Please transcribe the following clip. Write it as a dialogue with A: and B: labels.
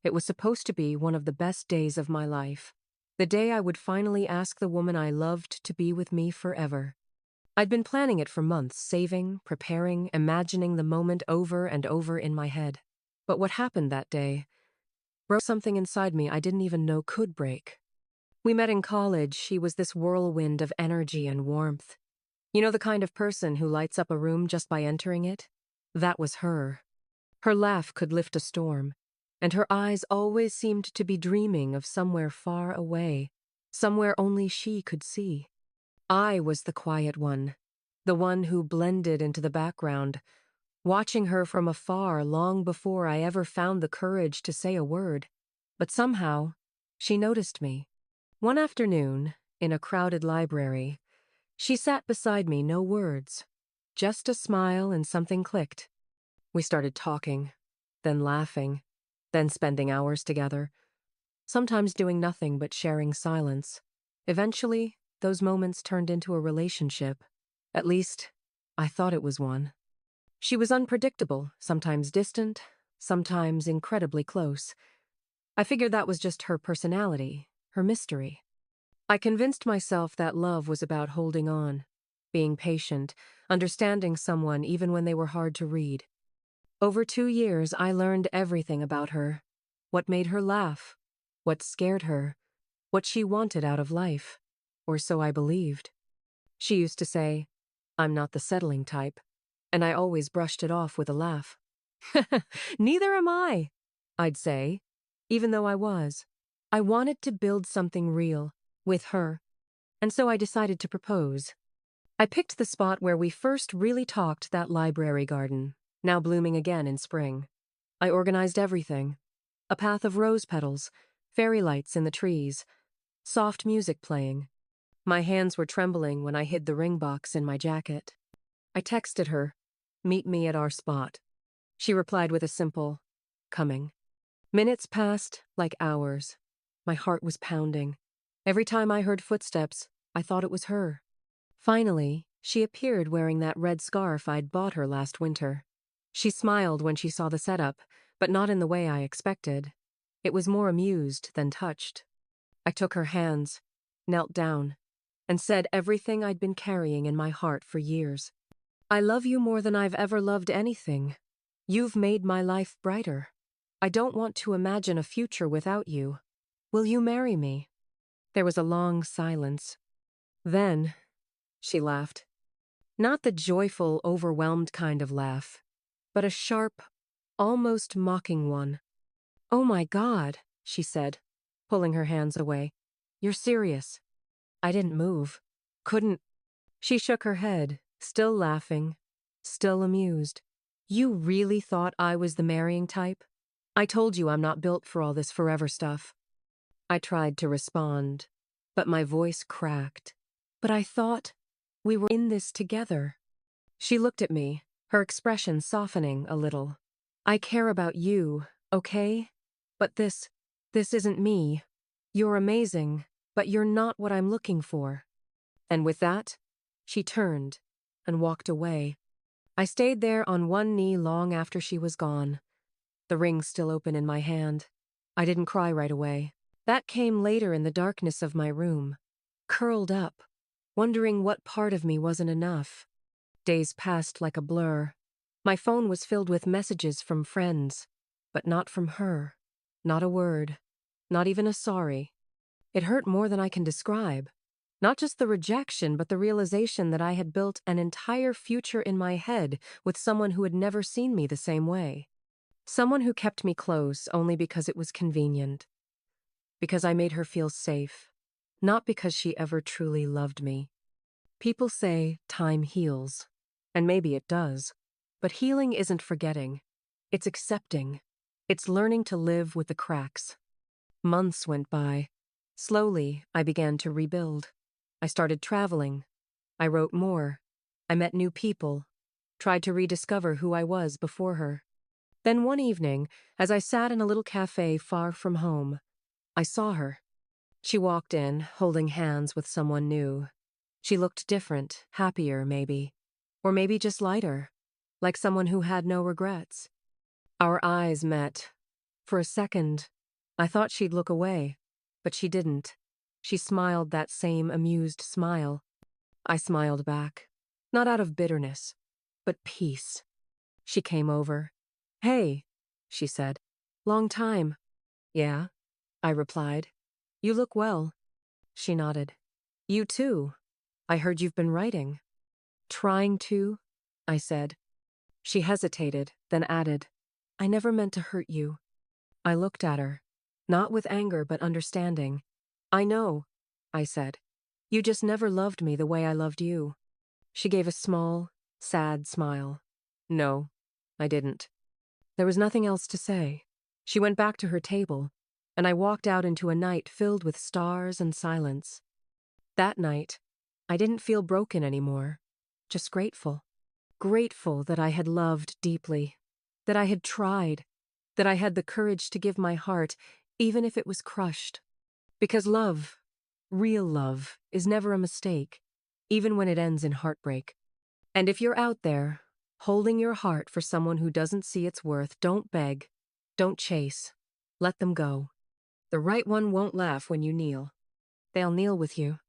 A: It was supposed to be one of the best days of my life. The day I would finally ask the woman I loved to be with me forever. I'd been planning it for months, saving, preparing, imagining the moment over and over in my head. But what happened that day broke something inside me I didn't even know could break. We met in college. She was this whirlwind of energy and warmth. You know, the kind of person who lights up a room just by entering it? That was her. Her laugh could lift a storm, and her eyes always seemed to be dreaming of somewhere far away, somewhere only she could see. I was the quiet one, the one who blended into the background, watching her from afar long before I ever found the courage to say a word. But somehow, she noticed me. One afternoon, in a crowded library, she sat beside me, no words, just a smile, and something clicked. We started talking, then laughing, then spending hours together, sometimes doing nothing but sharing silence. Eventually, those moments turned into a relationship. At least, I thought it was one. She was unpredictable, sometimes distant, sometimes incredibly close. I figured that was just her personality, her mystery. I convinced myself that love was about holding on, being patient, understanding someone even when they were hard to read. Over 2 years, I learned everything about her. What made her laugh, what scared her, what she wanted out of life, or so I believed. She used to say, "I'm not the settling type," and I always brushed it off with a laugh. "Neither am I," I'd say, even though I was. I wanted to build something real, with her, and so I decided to propose. I picked the spot where we first really talked, that library garden, now blooming again in spring. I organized everything. A path of rose petals, fairy lights in the trees, soft music playing. My hands were trembling when I hid the ring box in my jacket. I texted her, "Meet me at our spot." She replied with a simple, "Coming." Minutes passed like hours. My heart was pounding. Every time I heard footsteps, I thought it was her. Finally, she appeared wearing that red scarf I'd bought her last winter. She smiled when she saw the setup, but not in the way I expected. It was more amused than touched. I took her hands, knelt down, and said everything I'd been carrying in my heart for years. "I love you more than I've ever loved anything. You've made my life brighter. I don't want to imagine a future without you. Will you marry me?" There was a long silence. Then, she laughed. Not the joyful, overwhelmed kind of laugh, but a sharp, almost mocking one. "Oh my God," she said, pulling her hands away. "You're serious." I didn't move. Couldn't. She shook her head, still laughing, still amused. "You really thought I was the marrying type? I told you I'm not built for all this forever stuff." I tried to respond, but my voice cracked. "But I thought we were in this together." She looked at me, her expression softening a little. "I care about you, okay? But this isn't me. You're amazing, but you're not what I'm looking for." And with that, she turned and walked away. I stayed there on one knee long after she was gone, the ring still open in my hand. I didn't cry right away. That came later in the darkness of my room, curled up, wondering what part of me wasn't enough. Days passed like a blur. My phone was filled with messages from friends, but not from her. Not a word, not even a sorry. It hurt more than I can describe. Not just the rejection, but the realization that I had built an entire future in my head with someone who had never seen me the same way. Someone who kept me close only because it was convenient. Because I made her feel safe. Not because she ever truly loved me. People say time heals. And maybe it does. But healing isn't forgetting. It's accepting. It's learning to live with the cracks. Months went by. Slowly, I began to rebuild. I started traveling. I wrote more. I met new people. Tried to rediscover who I was before her. Then one evening, as I sat in a little cafe far from home, I saw her. She walked in, holding hands with someone new. She looked different, happier maybe. Or maybe just lighter, like someone who had no regrets. Our eyes met. For a second, I thought she'd look away, but she didn't. She smiled that same amused smile. I smiled back, not out of bitterness, but peace. She came over. "Hey," she said. "Long time." "Yeah," I replied. "You look well." She nodded. "You too. I heard you've been writing." "Trying to," I said. She hesitated, then added, "I never meant to hurt you." I looked at her, not with anger but understanding. "I know," I said. "You just never loved me the way I loved you." She gave a small, sad smile. "No, I didn't." There was nothing else to say. She went back to her table, and I walked out into a night filled with stars and silence. That night, I didn't feel broken anymore, just grateful. Grateful that I had loved deeply, that I had tried, that I had the courage to give my heart, even if it was crushed. Because love, real love, is never a mistake, even when it ends in heartbreak. And if you're out there, holding your heart for someone who doesn't see its worth, don't beg, don't chase. Let them go. The right one won't laugh when you kneel. They'll kneel with you.